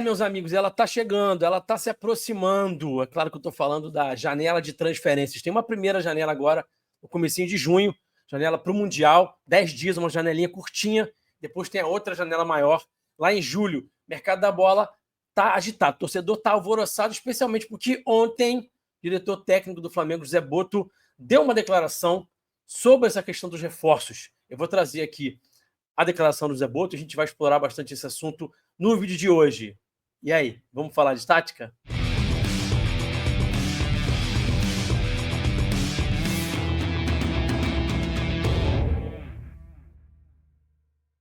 Meus amigos, ela está chegando, ela está se aproximando. É claro que eu estou falando da janela de transferências. Tem uma primeira janela agora, no comecinho de junho, janela para o Mundial, 10 dias, uma janelinha curtinha. Depois tem a outra janela maior, lá em julho. Mercado da bola está agitado, o torcedor está alvoroçado, especialmente porque ontem o diretor técnico do Flamengo, Zé Boto, deu uma declaração sobre essa questão dos reforços. Eu vou trazer aqui a declaração do Zé Boto, a gente vai explorar bastante esse assunto no vídeo de hoje. E aí, vamos falar de tática?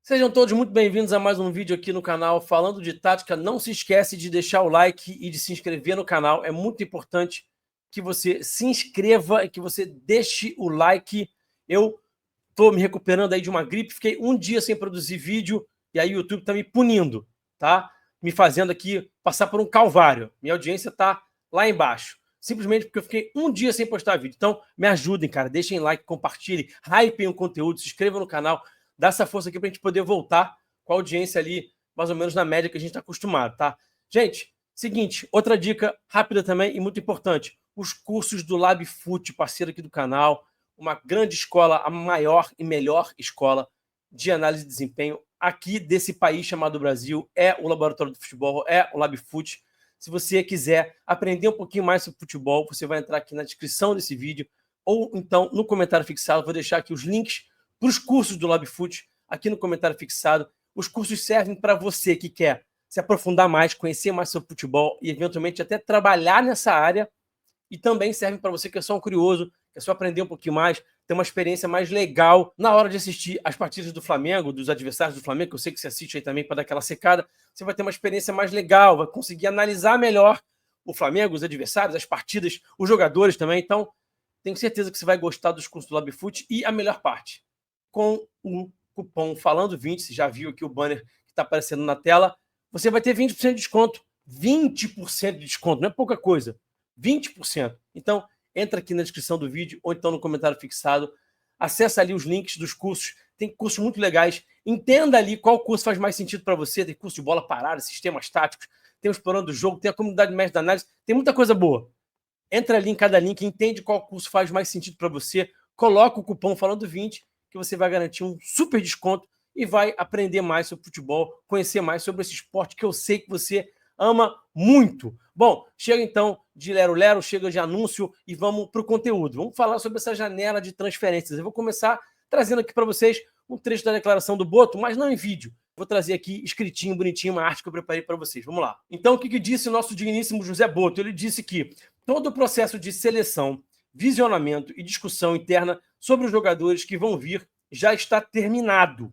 Sejam todos muito bem-vindos a mais um vídeo aqui no canal falando de tática. Não se esquece de deixar o like e de se inscrever no canal. É muito importante que você se inscreva e que você deixe o like. Eu estou me recuperando aí de uma gripe, fiquei um dia sem produzir vídeo e aí o YouTube está me punindo, tá? Me fazendo aqui passar por um calvário. Minha audiência está lá embaixo. Simplesmente porque eu fiquei um dia sem postar vídeo. Então, me ajudem, cara. Deixem like, compartilhem, hypem o conteúdo, se inscrevam no canal. Dá essa força aqui para a gente poder voltar com a audiência ali, mais ou menos na média que a gente está acostumado, tá? Gente, seguinte, outra dica rápida também e muito importante. Os cursos do LabFoot, parceiro aqui do canal. Uma grande escola, a maior e melhor escola de análise de desempenho aqui desse país chamado Brasil, é o Laboratório do Futebol, é o LabFoot. Se você quiser aprender um pouquinho mais sobre futebol, você vai entrar aqui na descrição desse vídeo ou então no comentário fixado. Vou deixar aqui os links para os cursos do LabFoot aqui no comentário fixado. Os cursos servem para você que quer se aprofundar mais, conhecer mais sobre futebol e eventualmente até trabalhar nessa área, e também servem para você que é só um curioso, que é só aprender um pouquinho mais, ter uma experiência mais legal na hora de assistir as partidas do Flamengo, dos adversários do Flamengo, que eu sei que você assiste aí também para dar aquela secada. Você vai ter uma experiência mais legal, vai conseguir analisar melhor o Flamengo, os adversários, as partidas, os jogadores também. Então, tenho certeza que você vai gostar dos cursos do LabFoot. E a melhor parte, com o cupom Falando20, você já viu aqui o banner que está aparecendo na tela, você vai ter 20% de desconto. 20% de desconto, não é pouca coisa. 20%. Então, entra aqui na descrição do vídeo ou então no comentário fixado. Acessa ali os links dos cursos. Tem cursos muito legais. Entenda ali qual curso faz mais sentido para você. Tem curso de bola parada, sistemas táticos, tem o Explorando o Jogo, tem a comunidade de mestre da análise. Tem muita coisa boa. Entra ali em cada link, entende qual curso faz mais sentido para você. Coloca o cupom Falando20 que você vai garantir um super desconto e vai aprender mais sobre futebol, conhecer mais sobre esse esporte que eu sei que você ama muito. Bom, chega então de lero-lero, chega de anúncio e vamos para o conteúdo. Vamos falar sobre essa janela de transferências. Eu vou começar trazendo aqui para vocês um trecho da declaração do Boto, mas não em vídeo. Vou trazer aqui escritinho, bonitinho, uma arte que eu preparei para vocês. Vamos lá. Então, o que disse o nosso digníssimo José Boto? Ele disse que todo o processo de seleção, visionamento e discussão interna sobre os jogadores que vão vir já está terminado.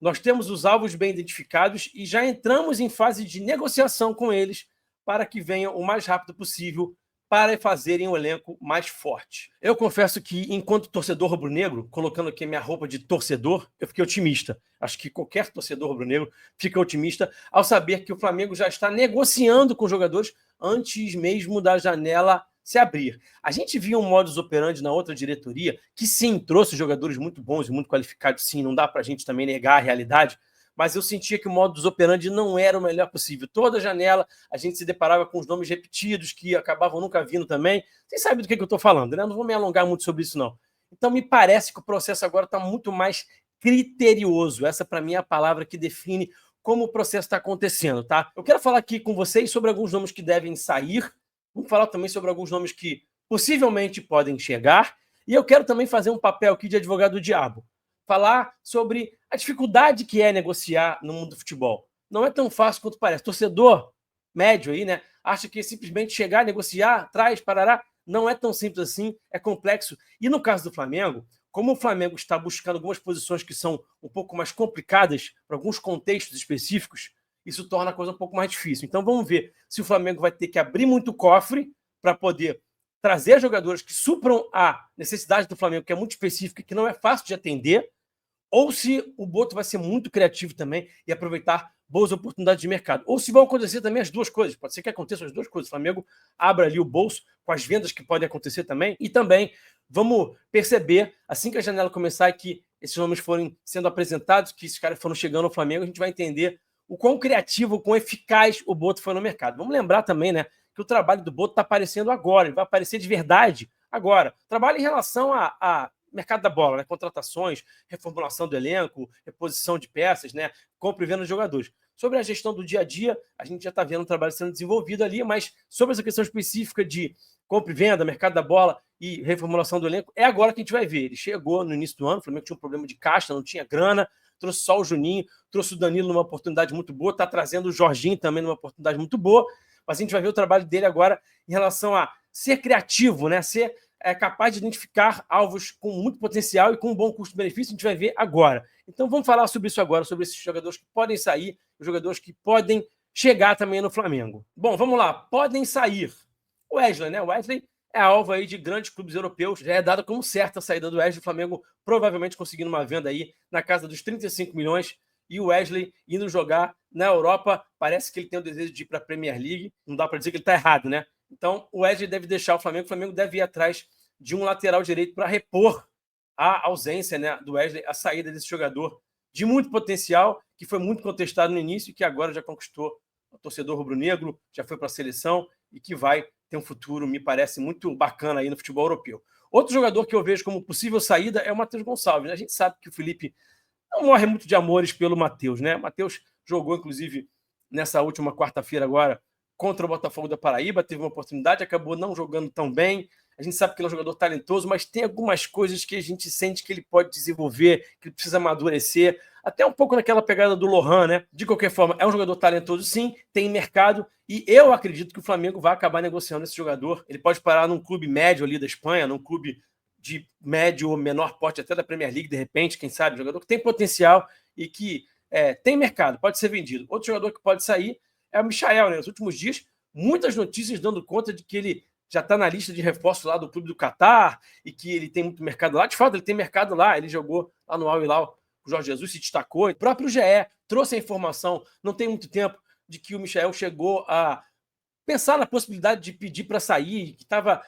Nós temos os alvos bem identificados e já entramos em fase de negociação com eles para que venham o mais rápido possível para fazerem o elenco mais forte. Eu confesso que, enquanto torcedor rubro-negro, colocando aqui a minha roupa de torcedor, eu fiquei otimista. Acho que qualquer torcedor rubro-negro fica otimista ao saber que o Flamengo já está negociando com jogadores antes mesmo da janela se abrir. A gente viu um modus operandi na outra diretoria, que sim, trouxe jogadores muito bons e muito qualificados, sim, não dá para a gente também negar a realidade, mas eu sentia que o modus operandi não era o melhor possível. Toda janela a gente se deparava com os nomes repetidos, que acabavam nunca vindo também. Vocês sabem do que eu estou falando, né? Não vou me alongar muito sobre isso, não. Então me parece que o processo agora está muito mais criterioso. Essa, para mim, é a palavra que define como o processo está acontecendo, tá? Eu quero falar aqui com vocês sobre alguns nomes que devem sair. Vamos falar também sobre alguns nomes que possivelmente podem chegar. E eu quero também fazer um papel aqui de advogado do diabo. Falar sobre a dificuldade que é negociar no mundo do futebol. Não é tão fácil quanto parece. Torcedor médio aí, né? Acha que simplesmente chegar, negociar, traz, parará. Não é tão simples assim, é complexo. E no caso do Flamengo, como o Flamengo está buscando algumas posições que são um pouco mais complicadas, para alguns contextos específicos, isso torna a coisa um pouco mais difícil. Então vamos ver se o Flamengo vai ter que abrir muito cofre para poder trazer jogadores que supram a necessidade do Flamengo, que é muito específica e que não é fácil de atender, ou se o Boto vai ser muito criativo também e aproveitar boas oportunidades de mercado. Ou se vão acontecer também as duas coisas. Pode ser que aconteçam as duas coisas. O Flamengo abra ali o bolso com as vendas que podem acontecer também. E também vamos perceber, assim que a janela começar e que esses nomes forem sendo apresentados, que esses caras foram chegando ao Flamengo, a gente vai entender o quão criativo, o quão eficaz o Boto foi no mercado. Vamos lembrar também, né, que o trabalho do Boto está aparecendo agora, ele vai aparecer de verdade agora. Trabalho em relação a mercado da bola, né, contratações, reformulação do elenco, reposição de peças, né, compra e venda de jogadores. Sobre a gestão do dia a dia, a gente já está vendo o trabalho sendo desenvolvido ali, mas sobre essa questão específica de compra e venda, mercado da bola e reformulação do elenco, é agora que a gente vai ver. Ele chegou no início do ano, o Flamengo tinha um problema de caixa, não tinha grana, trouxe só o Juninho, trouxe o Danilo numa oportunidade muito boa, está trazendo o Jorginho também numa oportunidade muito boa, mas a gente vai ver o trabalho dele agora em relação a ser criativo, né? Ser capaz de identificar alvos com muito potencial e com um bom custo-benefício, a gente vai ver agora. Então vamos falar sobre isso agora, sobre esses jogadores que podem sair, os jogadores que podem chegar também no Flamengo. Bom, vamos lá, podem sair. O Wesley, né? O Wesley é alvo aí de grandes clubes europeus, já é dado como certa a saída do Wesley, o Flamengo provavelmente conseguindo uma venda aí na casa dos 35 milhões, e o Wesley indo jogar na Europa, parece que ele tem o desejo de ir para a Premier League, não dá para dizer que ele está errado, né? Então o Wesley deve deixar o Flamengo deve ir atrás de um lateral direito para repor a ausência, né, do Wesley, a saída desse jogador de muito potencial, que foi muito contestado no início e que agora já conquistou o torcedor rubro-negro, já foi para a seleção e que vai ter um futuro, me parece, muito bacana aí no futebol europeu. Outro jogador que eu vejo como possível saída é o Matheus Gonçalves. A gente sabe que o Felipe não morre muito de amores pelo Matheus, né? O Matheus jogou, inclusive, nessa última quarta-feira agora contra o Botafogo da Paraíba, teve uma oportunidade, acabou não jogando tão bem. A gente sabe que ele é um jogador talentoso, mas tem algumas coisas que a gente sente que ele pode desenvolver, que ele precisa amadurecer, até um pouco naquela pegada do Lohan, né? De qualquer forma, é um jogador talentoso sim, tem mercado, e eu acredito que o Flamengo vai acabar negociando esse jogador. Ele pode parar num clube médio ali da Espanha, num clube de médio ou menor porte, até da Premier League, de repente, quem sabe, um jogador que tem potencial e que tem mercado, pode ser vendido. Outro jogador que pode sair é o Michael, né? Nos últimos dias, muitas notícias dando conta de que ele já está na lista de reforços lá do clube do Catar e que ele tem muito mercado lá. De fato, ele tem mercado lá. Ele jogou lá no Al Hilal com o Jorge Jesus, se destacou. O próprio GE trouxe a informação, não tem muito tempo, de que o Michael chegou a pensar na possibilidade de pedir para sair, que estava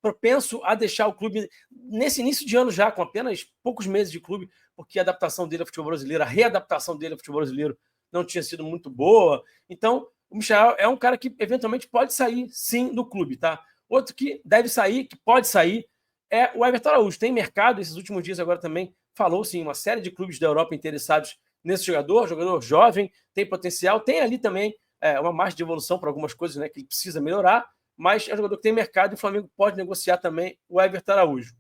propenso a deixar o clube nesse início de ano já, com apenas poucos meses de clube, porque a adaptação dele ao futebol brasileiro, a readaptação dele ao futebol brasileiro não tinha sido muito boa. Então, o Michael é um cara que eventualmente pode sair, sim, do clube, tá? Outro que deve sair, que pode sair, é o Everton Araújo. Tem mercado, esses últimos dias agora também falou, sim, uma série de clubes da Europa interessados nesse jogador jovem, tem potencial, tem ali também uma margem de evolução para algumas coisas, né, que ele precisa melhorar, mas é um jogador que tem mercado e o Flamengo pode negociar também o Everton Araújo.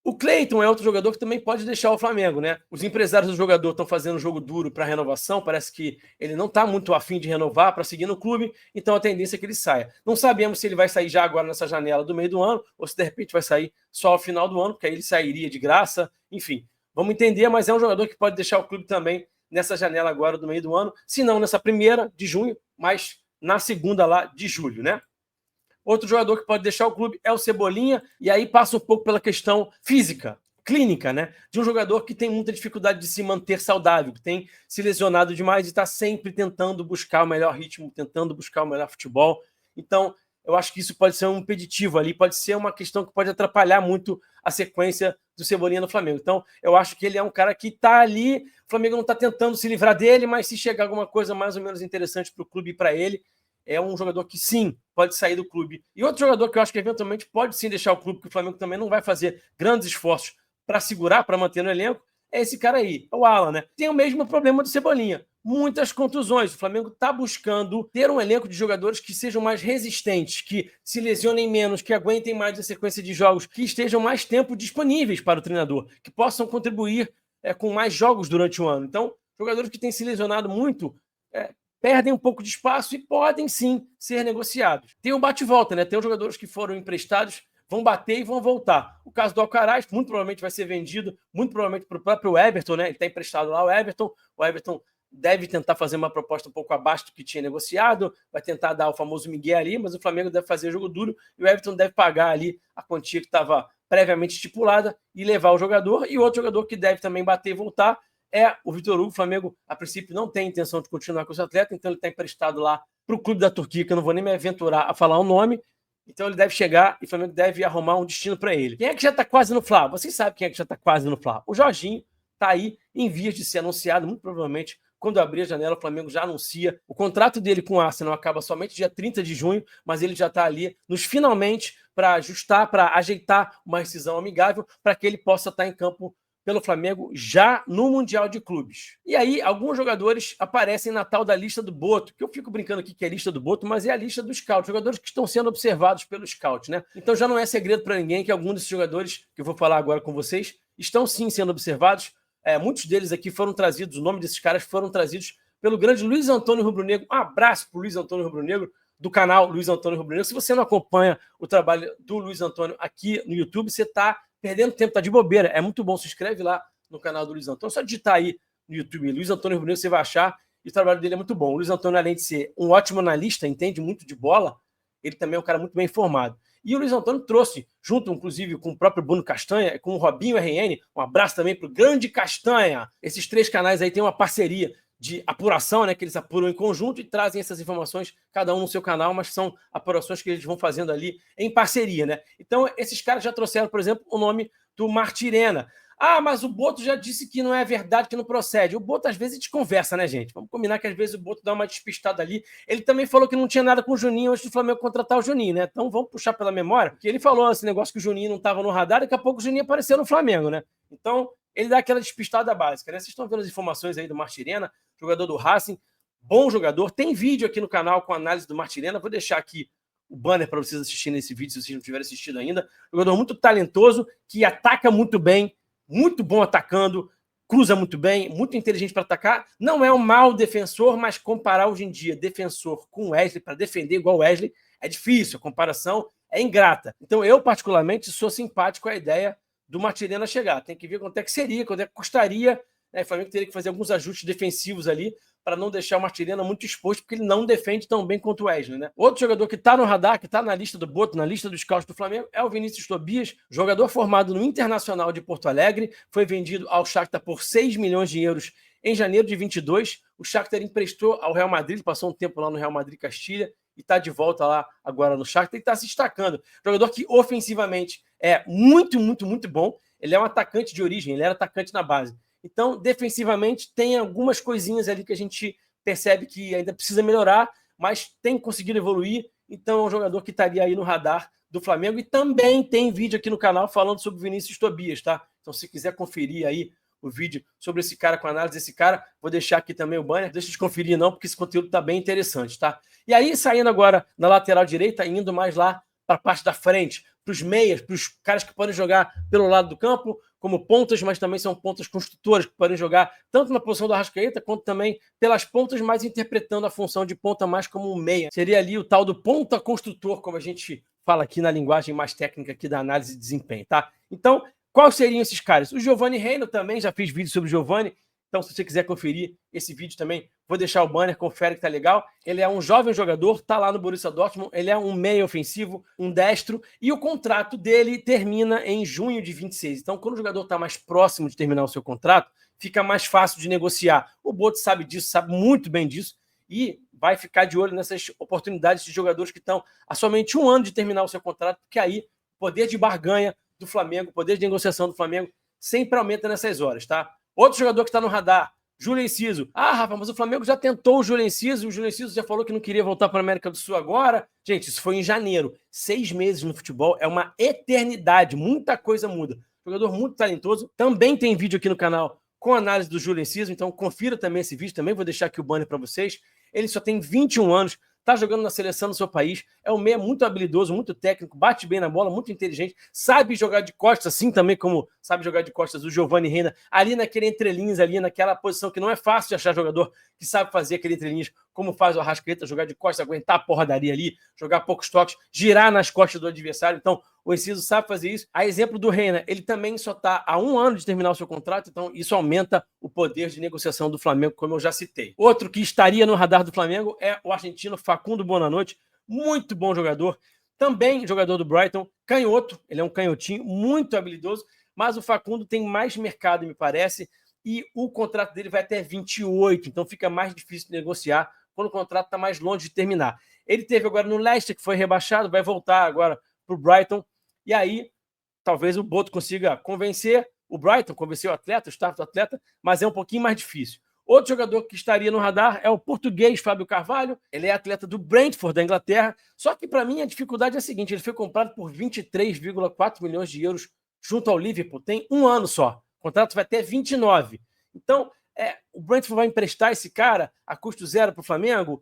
O Cleiton é outro jogador que também pode deixar o Flamengo, né? Os empresários do jogador estão fazendo um jogo duro para renovação, parece que ele não está muito afim de renovar para seguir no clube, então a tendência é que ele saia. Não sabemos se ele vai sair já agora nessa janela do meio do ano, ou se de repente vai sair só ao final do ano, porque aí ele sairia de graça, enfim. Vamos entender, mas é um jogador que pode deixar o clube também nessa janela agora do meio do ano, se não nessa primeira de junho, mas na segunda lá de julho, né? Outro jogador que pode deixar o clube é o Cebolinha, e aí passa um pouco pela questão física, clínica, né? De um jogador que tem muita dificuldade de se manter saudável, que tem se lesionado demais e está sempre tentando buscar o melhor ritmo, tentando buscar o melhor futebol. Então, eu acho que isso pode ser um impeditivo ali, pode ser uma questão que pode atrapalhar muito a sequência do Cebolinha no Flamengo. Então, eu acho que ele é um cara que está ali, o Flamengo não está tentando se livrar dele, mas se chegar alguma coisa mais ou menos interessante para o clube e para ele, é um jogador que sim, pode sair do clube. E outro jogador que eu acho que eventualmente pode sim deixar o clube, que o Flamengo também não vai fazer grandes esforços para segurar, para manter no elenco, é esse cara aí, é o Alan, né? Tem o mesmo problema do Cebolinha. Muitas contusões. O Flamengo está buscando ter um elenco de jogadores que sejam mais resistentes, que se lesionem menos, que aguentem mais a sequência de jogos, que estejam mais tempo disponíveis para o treinador, que possam contribuir com mais jogos durante o ano. Então, jogadores que têm se lesionado muito perdem um pouco de espaço e podem sim ser negociados. Tem o bate-volta, né? Tem os jogadores que foram emprestados, vão bater e vão voltar. O caso do Alcaraz, muito provavelmente vai ser vendido, muito provavelmente para o próprio Everton, né? Ele está emprestado lá, o Everton deve tentar fazer uma proposta um pouco abaixo do que tinha negociado, vai tentar dar o famoso migué ali, mas o Flamengo deve fazer jogo duro e o Everton deve pagar ali a quantia que estava previamente estipulada e levar o jogador. E outro jogador que deve também bater e voltar é o Vitor Hugo. O Flamengo, a princípio, não tem intenção de continuar com esse atleta, então ele está emprestado lá para o clube da Turquia, que eu não vou nem me aventurar a falar o nome. Então ele deve chegar e o Flamengo deve arrumar um destino para ele. Quem é que já está quase no Fla? Vocês sabem quem é que já está quase no Fla. O Jorginho está aí em vias de ser anunciado, muito provavelmente quando abrir a janela, o Flamengo já anuncia. O contrato dele com o Arsenal acaba somente dia 30 de junho, mas ele já está ali nos finalmente para ajustar, para ajeitar uma rescisão amigável, para que ele possa estar em campo pelo Flamengo já no Mundial de Clubes. E aí, alguns jogadores aparecem na tal da lista do Boto, que eu fico brincando aqui que é a lista do Boto, mas é a lista do scout, jogadores que estão sendo observados pelo scout, né? Então já não é segredo para ninguém que alguns desses jogadores, que eu vou falar agora com vocês, estão sim sendo observados. Muitos deles aqui foram trazidos, o nome desses caras foram trazidos pelo grande Luiz Antônio Rubro-Negro. Um abraço para o Luiz Antônio Rubro-Negro, do canal Luiz Antônio Rubro-Negro. Se você não acompanha o trabalho do Luiz Antônio aqui no YouTube, você está perdendo tempo, tá de bobeira. É muito bom, se inscreve lá no canal do Luiz Antônio. Só digitar aí no YouTube, Luiz Antônio Rubro-Negro, você vai achar. E o trabalho dele é muito bom. O Luiz Antônio, além de ser um ótimo analista, entende muito de bola, ele também é um cara muito bem informado. E o Luiz Antônio trouxe, junto, inclusive, com o próprio Bruno Castanha, com o Robinho RN, um abraço também para o grande Castanha. Esses 3 canais aí têm uma parceria de apuração, né, que eles apuram em conjunto e trazem essas informações, cada um no seu canal, mas são apurações que eles vão fazendo ali em parceria, né? Então, esses caras já trouxeram, por exemplo, o nome do Martirena. Ah, mas o Boto já disse que não é verdade, que não procede. O Boto, às vezes, desconversa, né, gente? Vamos combinar que, às vezes, o Boto dá uma despistada ali. Ele também falou que não tinha nada com o Juninho antes do Flamengo contratar o Juninho, né? Então, vamos puxar pela memória, porque ele falou esse negócio que o Juninho não estava no radar, daqui a pouco o Juninho apareceu no Flamengo, né? Então, ele dá aquela despistada básica, né? Vocês estão vendo as informações aí do Martirena, jogador do Racing, bom jogador. Tem vídeo aqui no canal com análise do Martirena. Vou deixar aqui o banner para vocês assistirem esse vídeo, se vocês não tiverem assistido ainda. Jogador muito talentoso, que ataca muito bem, muito bom atacando, cruza muito bem, muito inteligente para atacar. Não é um mau defensor, mas comparar hoje em dia defensor com Wesley, para defender igual Wesley, é difícil. A comparação é ingrata. Então, eu, particularmente, sou simpático à ideia do Martirena chegar. Tem que ver quanto é que seria, quanto é que custaria. O Flamengo teria que fazer alguns ajustes defensivos ali para não deixar o Martirena muito exposto, porque ele não defende tão bem quanto o Wesley, né? Outro jogador que está no radar, que está na lista do Boto, na lista dos scouts do Flamengo, é o Vinícius Tobias, jogador formado no Internacional de Porto Alegre, foi vendido ao Shakhtar por 6 milhões de euros em janeiro de 22. O Shakhtar emprestou ao Real Madrid, passou um tempo lá no Real Madrid Castilha e está de volta lá agora no Shakhtar e está se destacando. Jogador que ofensivamente é muito, muito, muito bom. Ele é um atacante de origem, ele era atacante na base. Então, defensivamente, tem algumas coisinhas ali que a gente percebe que ainda precisa melhorar, mas tem conseguido evoluir. Então, é um jogador que estaria aí no radar do Flamengo. E também tem vídeo aqui no canal falando sobre o Vinícius Tobias, tá? Então, se quiser conferir aí o vídeo sobre esse cara, com a análise desse cara, vou deixar aqui também o banner. Deixa de conferir não, porque esse conteúdo está bem interessante, tá? E aí, saindo agora na lateral direita, indo mais lá para a parte da frente, para os meias, para os caras que podem jogar pelo lado do campo, como pontas, mas também são pontas construtoras, que podem jogar tanto na posição do Arrascaeta, quanto também pelas pontas, mas interpretando a função de ponta mais como um meia. Seria ali o tal do ponta construtor, como a gente fala aqui na linguagem mais técnica aqui da análise de desempenho, tá? Então, quais seriam esses caras? O Giovanni Reino também, já fiz vídeo sobre o Giovanni, então se você quiser conferir esse vídeo também, vou deixar o banner, confere que tá legal. Ele é um jovem jogador, tá lá no Borussia Dortmund, ele é um meia ofensivo, um destro, e o contrato dele termina em junho de 26. Então, quando o jogador está mais próximo de terminar o seu contrato, fica mais fácil de negociar. O Boto sabe disso, sabe muito bem disso, e vai ficar de olho nessas oportunidades de jogadores que estão há somente um ano de terminar o seu contrato, porque aí o poder de barganha do Flamengo, o poder de negociação do Flamengo sempre aumenta nessas horas, tá? Outro jogador que está no radar, Júlio Enciso. Ah, Rafa, mas o Flamengo já tentou o Júlio Enciso, o Júlio Enciso já falou que não queria voltar para a América do Sul agora. Gente, isso foi em janeiro. 6 meses no futebol é uma eternidade, muita coisa muda. Jogador muito talentoso. Também tem vídeo aqui no canal com análise do Júlio Enciso, então confira também esse vídeo, também vou deixar aqui o banner para vocês. Ele só tem 21 anos, está jogando na seleção do seu país, é um meia muito habilidoso, muito técnico, bate bem na bola, muito inteligente, sabe jogar de costas, assim também como sabe jogar de costas o Giovanni Reina, ali naquele entrelinhas, ali naquela posição que não é fácil de achar jogador que sabe fazer aquele entrelinhas, como faz o Arrascaeta, jogar de costas, aguentar a porradaria ali, jogar poucos toques, girar nas costas do adversário. Então, o Enciso sabe fazer isso. A exemplo do Reina, ele também só está há um ano de terminar o seu contrato, então isso aumenta o poder de negociação do Flamengo, como eu já citei. Outro que estaria no radar do Flamengo é o argentino Facundo Bonanote, muito bom jogador, também jogador do Brighton, canhoto, ele é um canhotinho muito habilidoso, mas o Facundo tem mais mercado, me parece, e o contrato dele vai até 28, então fica mais difícil de negociar quando o contrato está mais longe de terminar. Ele teve agora no Leicester, que foi rebaixado, vai voltar agora para o Brighton, e aí talvez o Boto consiga convencer o Brighton, convencer o atleta, o staff do atleta, mas é um pouquinho mais difícil. Outro jogador que estaria no radar é o português Fábio Carvalho. Ele é atleta do Brentford, da Inglaterra. Só que, para mim, a dificuldade é a seguinte: ele foi comprado por 23,4 milhões de euros junto ao Liverpool. Tem um ano só. O contrato vai até 29. Então, o Brentford vai emprestar esse cara a custo zero para o Flamengo,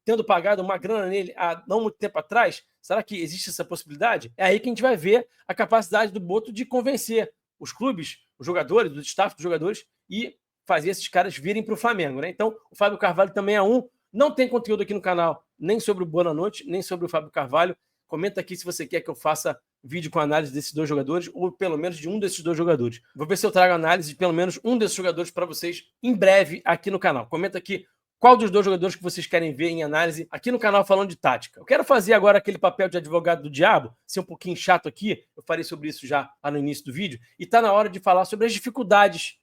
tendo pagado uma grana nele há não muito tempo atrás. Será que existe essa possibilidade? É aí que a gente vai ver a capacidade do Boto de convencer os clubes, os jogadores, o staff dos jogadores e fazer esses caras virem para o Flamengo, né? Então, o Fábio Carvalho também é um. Não tem conteúdo aqui no canal, nem sobre o Boa Noite, nem sobre o Fábio Carvalho. Comenta aqui se você quer que eu faça vídeo com análise desses dois jogadores, ou pelo menos de um desses dois jogadores. Vou ver se eu trago análise de pelo menos um desses jogadores para vocês em breve aqui no canal. Comenta aqui qual dos dois jogadores que vocês querem ver em análise aqui no canal falando de tática. Eu quero fazer agora aquele papel de advogado do diabo, ser um pouquinho chato aqui, eu falei sobre isso já lá no início do vídeo, e tá na hora de falar sobre as dificuldades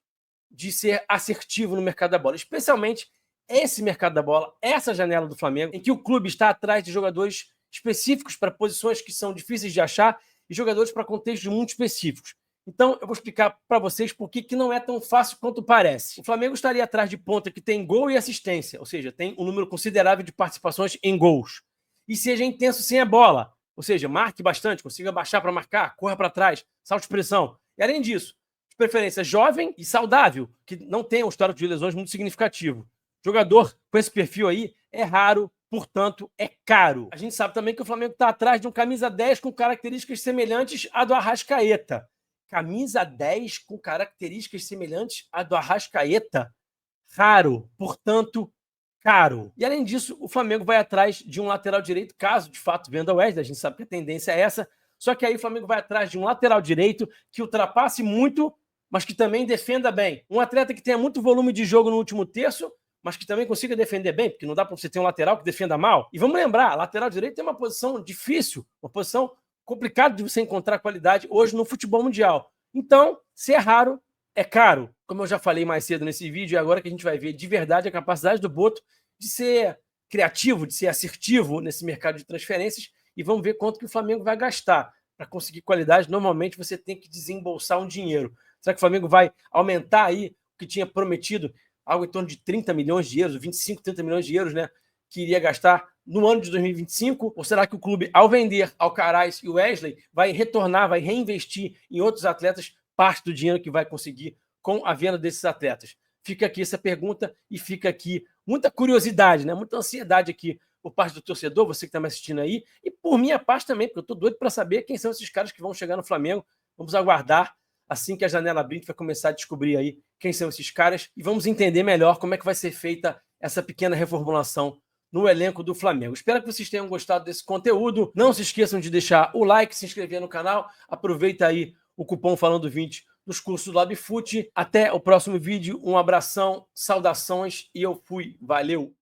de ser assertivo no mercado da bola, especialmente esse mercado da bola, essa janela do Flamengo, em que o clube está atrás de jogadores específicos para posições que são difíceis de achar e jogadores para contextos muito específicos. Então, eu vou explicar para vocês por que não é tão fácil quanto parece. O Flamengo estaria atrás de ponta que tem gol e assistência, ou seja, tem um número considerável de participações em gols. E seja intenso sem a bola, ou seja, marque bastante, consiga baixar para marcar, corra para trás, salte de pressão. E além disso, de preferência jovem e saudável, que não tenha um histórico de lesões muito significativo. Jogador com esse perfil aí é raro, portanto, é caro. A gente sabe também que o Flamengo está atrás de um camisa 10 com características semelhantes à do Arrascaeta. Camisa 10 com características semelhantes à do Arrascaeta? Raro, portanto, caro. E além disso, o Flamengo vai atrás de um lateral direito, caso de fato venda o Wesley, a gente sabe que a tendência é essa, só que aí o Flamengo vai atrás de um lateral direito que ultrapasse muito, mas que também defenda bem. Um atleta que tenha muito volume de jogo no último terço, mas que também consiga defender bem, porque não dá para você ter um lateral que defenda mal. E vamos lembrar, lateral direito é uma posição difícil, uma posição complicada de você encontrar qualidade hoje no futebol mundial. Então, se é raro, é caro. Como eu já falei mais cedo nesse vídeo, é agora que a gente vai ver de verdade a capacidade do Boto de ser criativo, de ser assertivo nesse mercado de transferências, e vamos ver quanto que o Flamengo vai gastar. Para conseguir qualidade, normalmente você tem que desembolsar um dinheiro. Será que o Flamengo vai aumentar aí o que tinha prometido? Algo em torno de 30 milhões de euros, 25, 30 milhões de euros, né? Que iria gastar no ano de 2025? Ou será que o clube, ao vender Alcaraz e Wesley, vai retornar, vai reinvestir em outros atletas parte do dinheiro que vai conseguir com a venda desses atletas? Fica aqui essa pergunta e fica aqui muita curiosidade, né? Muita ansiedade aqui por parte do torcedor, você que está me assistindo aí, e por minha parte também, porque eu estou doido para saber quem são esses caras que vão chegar no Flamengo. Vamos aguardar. Assim que a janela abrir, a gente vai começar a descobrir aí quem são esses caras e vamos entender melhor como é que vai ser feita essa pequena reformulação no elenco do Flamengo. Espero que vocês tenham gostado desse conteúdo. Não se esqueçam de deixar o like, se inscrever no canal. Aproveita aí o cupom Falando 20 dos cursos do LabFoot. Até o próximo vídeo. Um abração, saudações e eu fui. Valeu!